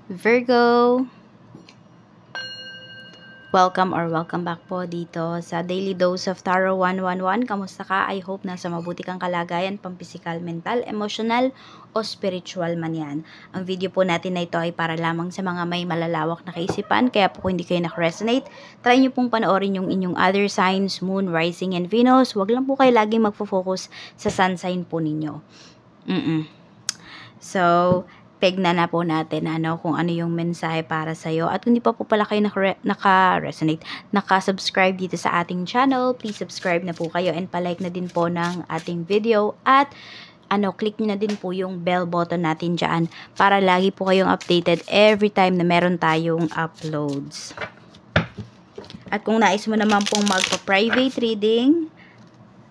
Virgo, welcome back po dito sa Daily Dose of Tarot 111. Kamusta ka? I hope nasa mabuti kang kalagayan, pampisikal, mental, emotional, o spiritual man yan. Ang video po natin na ito ay para lamang sa mga may malalawak na kaisipan, kaya po kung hindi kayo nak-resonate, try nyo pong panoorin yung inyong other signs, Moon, Rising, and Venus. Huwag lang po kayo laging magfo-focus sa sun sign po ninyo. So, tignan na po natin kung ano yung mensahe para sa'yo. At kung di pa po pala kayo naka-resonate, naka-subscribe dito sa ating channel, please subscribe na po kayo and palike na din po ng ating video. At click nyo na din po yung bell button natin dyan para lagi po kayong updated every time na meron tayong uploads. At kung nais mo naman pong magpa-private reading,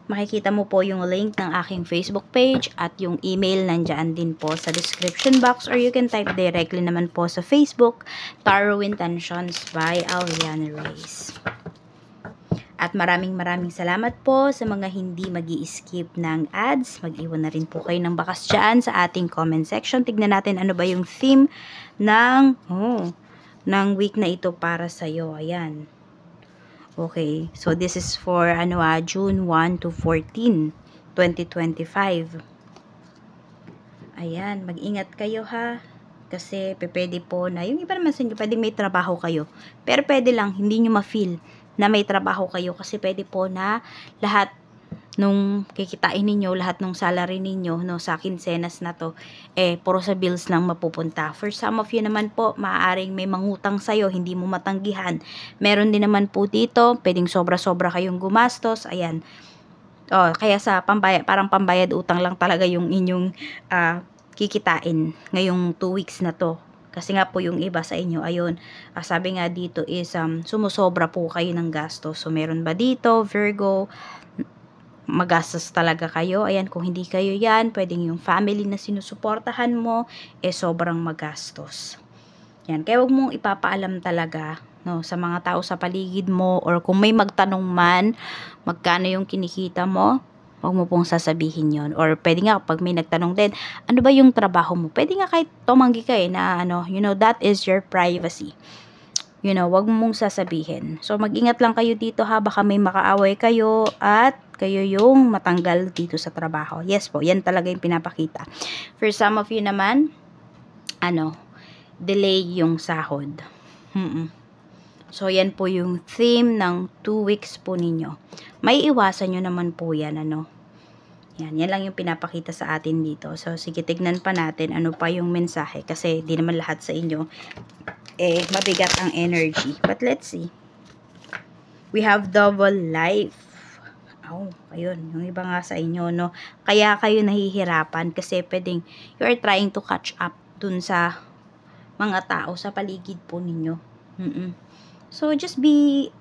makikita mo po yung link ng aking Facebook page at yung email nandyan din po sa description box, or you can type directly naman po sa Facebook, Tarot Intentions by Aliana Reyes. At maraming salamat po sa mga hindi magi-skip ng ads. Mag-iwan na rin po kayo ng bakas dyan sa ating comment section. Tignan natin ano ba yung theme ng week na ito para sa'yo. Ayan. Okay, so this is for June 1 to 14, 2025. Ayan, mag-ingat kayo ha. Kasi pwede po na, yung iba naman sa inyo, pwedeng may trabaho kayo. Pero pwede lang, hindi nyo ma-feel na may trabaho kayo. Kasi pwede po na lahat nung kikitain ninyo, lahat nung salary ninyo, sa kinsenas na to, puro sa bills lang mapupunta. For some of you naman po, maaaring may mangutang sa'yo, hindi mo matanggihan. Meron din naman po dito, pwedeng sobra-sobra kayong gumastos, ayan. Kaya sa parang pambayad utang lang talaga yung inyong kikitain ngayong 2 weeks na to. Kasi nga po yung iba sa inyo, ayun, sabi nga dito is sumusobra po kayo ng gastos. So meron ba dito, Virgo, magastos talaga kayo? Ayan, kung hindi kayo yan, pwedeng yung family na sinusuportahan mo, sobrang magastos. Yan, kaya huwag mong ipapaalam talaga, sa mga tao sa paligid mo, or kung may magtanong man, magkano yung kinikita mo, huwag mo pong sasabihin yon. Or pwede nga, pag may nagtanong din, ano ba yung trabaho mo? Pwede nga kahit tumanggi ka na, that is your privacy. Wag mong sasabihin. So, mag-ingat lang kayo dito ha, baka may makaaway kayo at kayo yung matanggal dito sa trabaho. Yes po, yan talaga yung pinapakita. For some of you naman, delay yung sahod. So, yan po yung theme ng 2 weeks po ninyo. May iwasan nyo naman po yan, Yan lang yung pinapakita sa atin dito. So, sige, tignan pa natin ano pa yung mensahe. Kasi, di naman lahat sa inyo mabigat ang energy. But let's see. We have double life. Ayun. Yung iba nga sa inyo, Kaya kayo nahihirapan kasi pwedeng you are trying to catch up dun sa mga tao sa paligid po ninyo. So, just be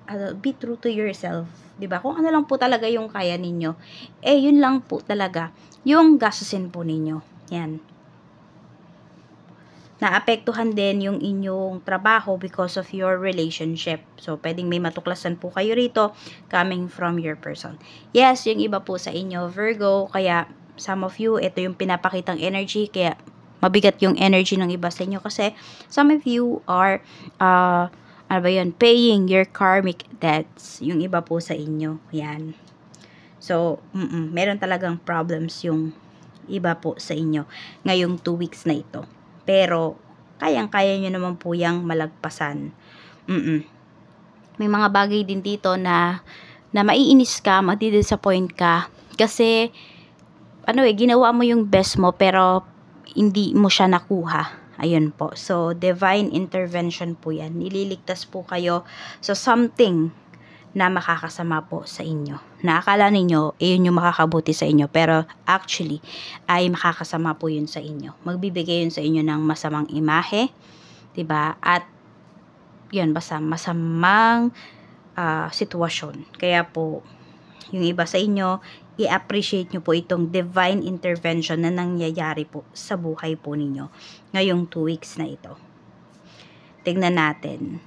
true to yourself. Diba? Kung ano lang po talaga yung kaya ninyo, yun lang po talaga yung gastusin po ninyo. Yan. Naapektuhan din yung inyong trabaho because of your relationship. So, pwedeng may matuklasan po kayo rito coming from your person. Yes, yung iba po sa inyo, Virgo, kaya some of you, ito yung pinapakitang energy, kaya mabigat yung energy ng iba sa inyo kasi some of you are, paying your karmic debts. Yung iba po sa inyo, yan. So, meron talagang problems yung iba po sa inyo ngayong 2 weeks na ito. Pero, kayang-kaya nyo naman po yung malagpasan. May mga bagay din dito na maiinis ka, madi-disappoint ka. Kasi, ginawa mo yung best mo, pero hindi mo siya nakuha. Ayun po. So, divine intervention po yan. Nililigtas po kayo sa something na makakasama po sa inyo. Naakala ninyo, yun yung makakabuti sa inyo. Pero actually, ay makakasama po yun sa inyo. Magbibigay yun sa inyo ng masamang imahe. Diba? At yun, basta masamang sitwasyon. Kaya po, yung iba sa inyo, i-appreciate nyo po itong divine intervention na nangyayari po sa buhay po ninyo ngayong 2 weeks na ito. Tignan natin.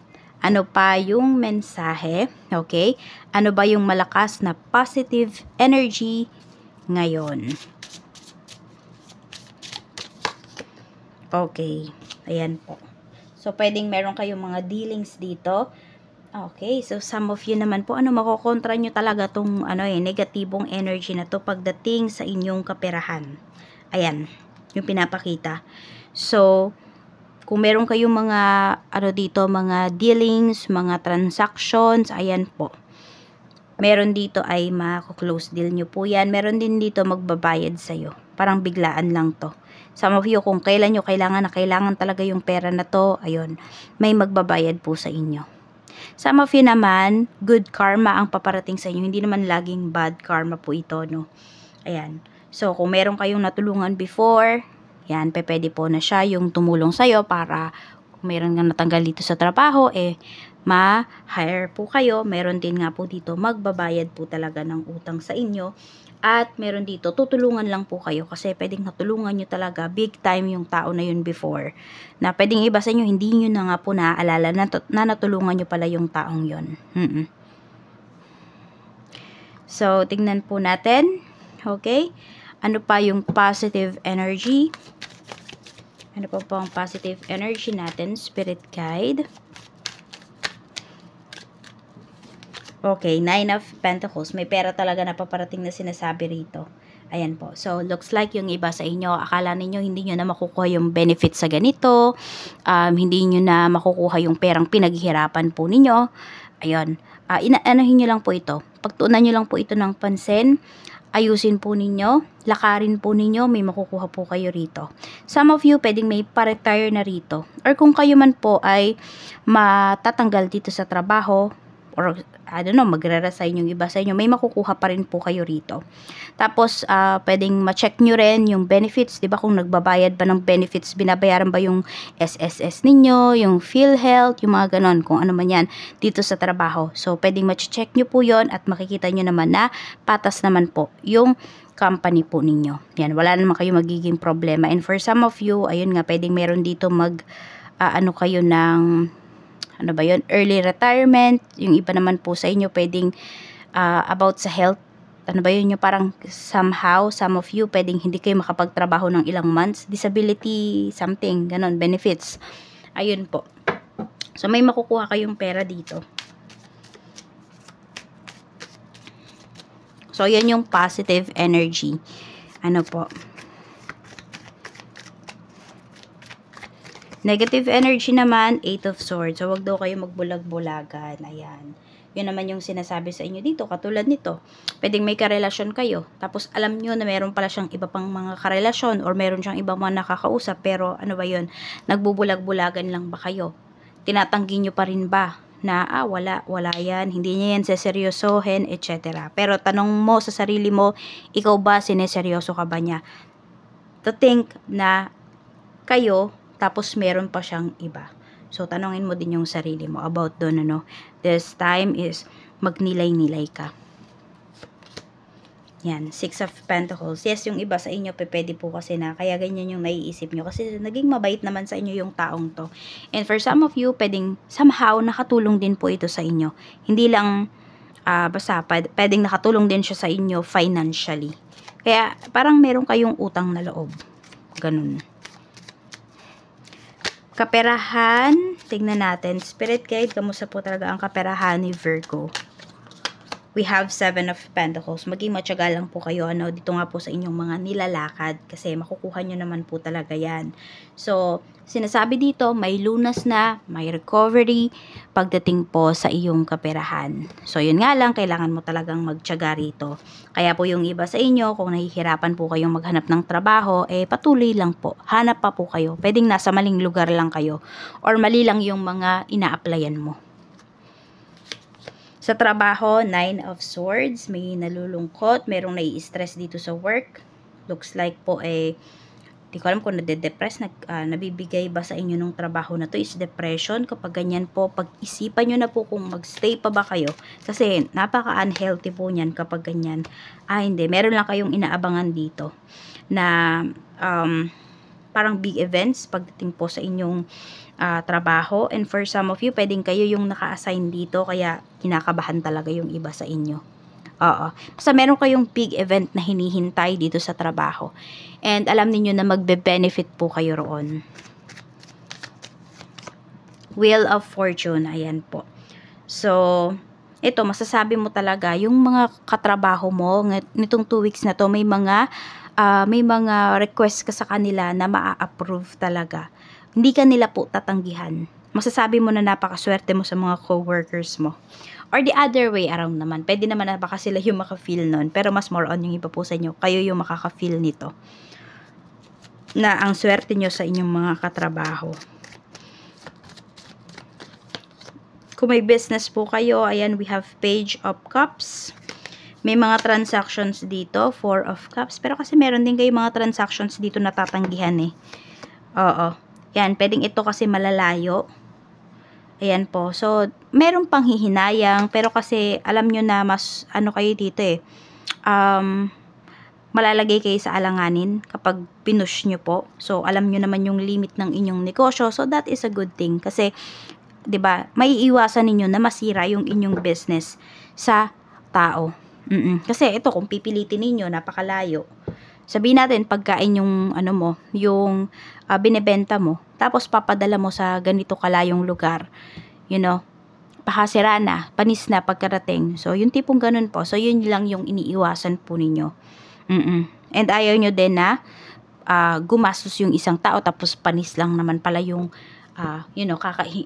Ano pa yung mensahe? Okay? Ano ba yung malakas na positive energy ngayon? Okay. Ayan po. So, pwedeng meron kayong mga dealings dito. Okay, so some of you naman po, makokontra nyo talaga tong, negatibong energy na to pagdating sa inyong kaperahan. Ayan, yung pinapakita. So, kung meron kayong mga, dito, mga dealings, mga transactions, ayan po. Meron dito ay mako-close deal nyo po yan. Meron din dito magbabayad sa'yo. Parang biglaan lang to. Some of you, kung kailan nyo kailangan talaga yung pera na to, ayun, may magbabayad po sa inyo. Some of you naman, good karma ang paparating sa inyo. Hindi naman laging bad karma po ito, no? Ayan. So, kung meron kayong natulungan before, yan, pwede po na siya yung tumulong sa'yo para kung meron nga natanggal dito sa trabaho, ma-hire po kayo. Meron din nga po dito, magbabayad po talaga ng utang sa inyo. At meron dito, tutulungan lang po kayo kasi pwedeng natulungan nyo talaga big time yung tao na yun before. Na pwedeng iba sa inyo, hindi nyo na nga po naaalala na natulungan nyo pala yung taong yun. So, tingnan po natin. Okay? Ano pa yung positive energy? Ano pa po ang positive energy natin? Spirit guide. Okay, 9 of Pentacles. May pera talaga na paparating na sinasabi rito. Ayan po. So, looks like yung iba sa inyo, akala ninyo hindi nyo na makukuha yung benefit sa ganito. Hindi nyo na makukuha yung perang pinaghihirapan po ninyo. Ayun. Inaanahin nyo lang po ito. Pagtuunan nyo lang po ito ng pansin. Ayusin po ninyo. Lakarin po ninyo. May makukuha po kayo rito. Some of you, pwedeng may pa-retire na rito. Or kung kayo man po ay matatanggal dito sa trabaho, or magre-resign yung iba sa inyo, may makukuha pa rin po kayo rito. Tapos, pwedeng ma-check nyo rin yung benefits, di ba? Kung nagbabayad ba ng benefits, binabayaran ba yung SSS ninyo, yung PhilHealth, yung mga ganon, kung ano man yan, dito sa trabaho. So, pwedeng ma-check nyo po yon at makikita nyo naman na patas naman po yung company po ninyo. Yan, wala naman kayo magiging problema. And for some of you, ayun nga, pwedeng meron dito kayo ng early retirement. Yung iba naman po sa inyo pwedeng about sa health. Yung parang somehow, some of you pwedeng hindi kayo makapagtrabaho ng ilang months, disability, something, ganon, benefits. Ayun po. So, may makukuha kayong pera dito. So, yan yung positive energy. Ano po? Negative energy naman, 8 of Swords. So, wag daw kayo magbulag-bulagan. Ayan. Yun naman yung sinasabi sa inyo dito. Katulad nito. Pwedeng may karelasyon kayo. Tapos, alam nyo na meron pala siyang iba pang mga karelasyon or meron siyang iba mga nakakausap. Pero, ano ba yun? Nagbubulag-bulagan lang ba kayo? Tinatanggi nyo pa rin ba? Na, wala yan. Hindi niya yan seseryosohin, etc. Pero, tanong mo sa sarili mo, ikaw ba, sineseryoso ka ba niya? To think na kayo, tapos meron pa siyang iba. So, tanongin mo din yung sarili mo about doon, This time is magnilay-nilay ka. Yan, 6 of Pentacles. Yes, yung iba sa inyo, pwede po kasi na, kaya ganyan yung naiisip nyo. Kasi naging mabait naman sa inyo yung taong to. And for some of you, pwedeng somehow nakatulong din po ito sa inyo. Hindi lang, basta, pwedeng nakatulong din siya sa inyo financially. Kaya, parang meron kayong utang na loob. Ganun. Kaperahan, tingnan natin. Spirit guide, kamusta po talaga ang kaperahan ni Virgo? We have 7 of Pentacles. Maging matyaga lang po kayo, dito nga po sa inyong mga nilalakad. Kasi makukuha nyo naman po talaga yan. So, sinasabi dito, may lunas na, may recovery, pagdating po sa iyong kaperahan. So, yun nga lang, kailangan mo talagang magtyaga rito. Kaya po yung iba sa inyo, kung nahihirapan po kayong maghanap ng trabaho, patuloy lang po. Hanap pa po kayo. Pwedeng nasa maling lugar lang kayo. Or mali lang yung mga ina-applyan mo. Sa trabaho, 9 of Swords, may nalulungkot, merong nai-stress dito sa work. Looks like po di ko alam kung nade-depress, nabibigay ba sa inyo nung trabaho na to is depression. Kapag ganyan po, pag-isipan nyo na po kung magstay pa ba kayo. Kasi napaka-unhealthy po niyan kapag ganyan. Hindi, meron lang kayong inaabangan dito na parang big events pagdating po sa inyong trabaho. And for some of you, pwedeng kayo yung naka-assign dito, kaya kinakabahan talaga yung iba sa inyo. Basta meron kayong big event na hinihintay dito sa trabaho. And alam niyo na magbe-benefit po kayo roon. Wheel of Fortune. Ayan po. So, ito, masasabi mo talaga, yung mga katrabaho mo, nitong 2 weeks na to, may mga request ka sa kanila na maa-approve talaga. Hindi ka nila po tatanggihan. Masasabi mo na napakaswerte mo sa mga coworkers mo. Or the other way around naman. Pwede naman na baka sila yung maka-feel nun. Pero mas more on yung iba po sa inyo. Kayo yung makaka-feel nito. Na ang swerte nyo sa inyong mga katrabaho. Kung may business po kayo, ayan, we have Page of Cups. May mga transactions dito, 4 of Cups. Pero kasi meron din kayo mga transactions dito na tatanggihan eh. Oo. Yan, pwedeng ito kasi malalayo. Ayan po. So, meron pang hihinayang. Pero kasi, alam nyo na mas, ano kayo dito eh. Malalagay kayo sa alanganin kapag pinush nyo po. So, alam nyo naman yung limit ng inyong negosyo. So, that is a good thing. Kasi, 'di ba, may iwasan ninyo na masira yung inyong business sa tao. Kasi ito, kung pipilitin ninyo, napakalayo. Sabihin natin, pagkain yung, ano mo, yung binebenta mo, tapos papadala mo sa ganito kalayong lugar, you know, pakasira na, panis na pagkarating. So, yung tipong ganun po. So, yun lang yung iniiwasan po ninyo. And ayaw nyo din na gumastos yung isang tao, tapos panis lang naman pala yung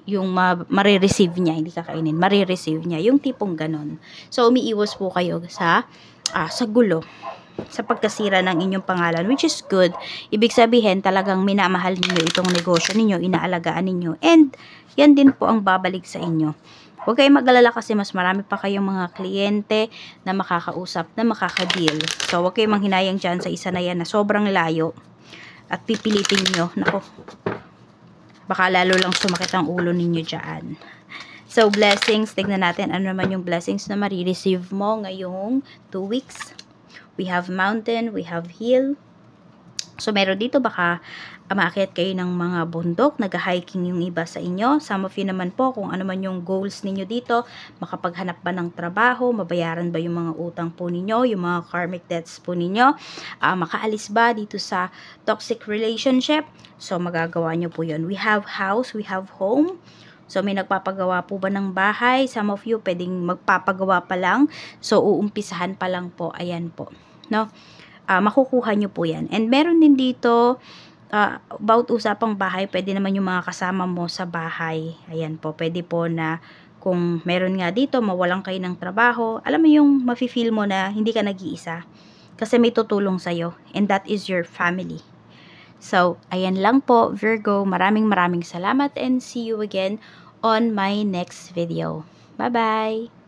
yung marireceive niya, hindi kakainin, marireceive niya, yung tipong ganon. So, umiiwas po kayo sa gulo, sa pagkasira ng inyong pangalan, which is good. Ibig sabihin, talagang minamahal niyo itong negosyo ninyo, inaalagaan ninyo, and yan din po ang babalik sa inyo. Huwag kayong mag-alala kasi mas marami pa kayong mga kliyente na makakausap, na makakadeal. So, huwag kayong manghinayang dyan sa isa na yan na sobrang layo at pipilitin nyo. Naku, baka lalo lang sumakit ang ulo ninyo dyan. So, blessings. Tignan natin ano naman yung blessings na marireceive mo ngayong 2 weeks. We have mountain, we have hill. So, meron dito baka maakyat kayo ng mga bundok, nag-hiking yung iba sa inyo. Some of you naman po, kung ano man yung goals ninyo dito, makapaghanap ba ng trabaho, mabayaran ba yung mga utang po ninyo, yung mga karmic debts po ninyo, makaalis ba dito sa toxic relationship. So, magagawa nyo po yun. We have house, we have home. So, may nagpapagawa po ba ng bahay? Some of you, pwedeng magpapagawa pa lang. So, uumpisahan pa lang po. Ayan po. No? Makukuha nyo po yan. And meron din dito, about usapang bahay, pwede naman yung mga kasama mo sa bahay. Ayan po. Pwede po na kung meron nga dito, mawalan kayo ng trabaho. Alam mo yung mafe-feel mo na hindi ka nag-iisa. Kasi may tutulong sa'yo. And that is your family. So, ayan lang po, Virgo. Maraming salamat and see you again on my next video. Bye-bye!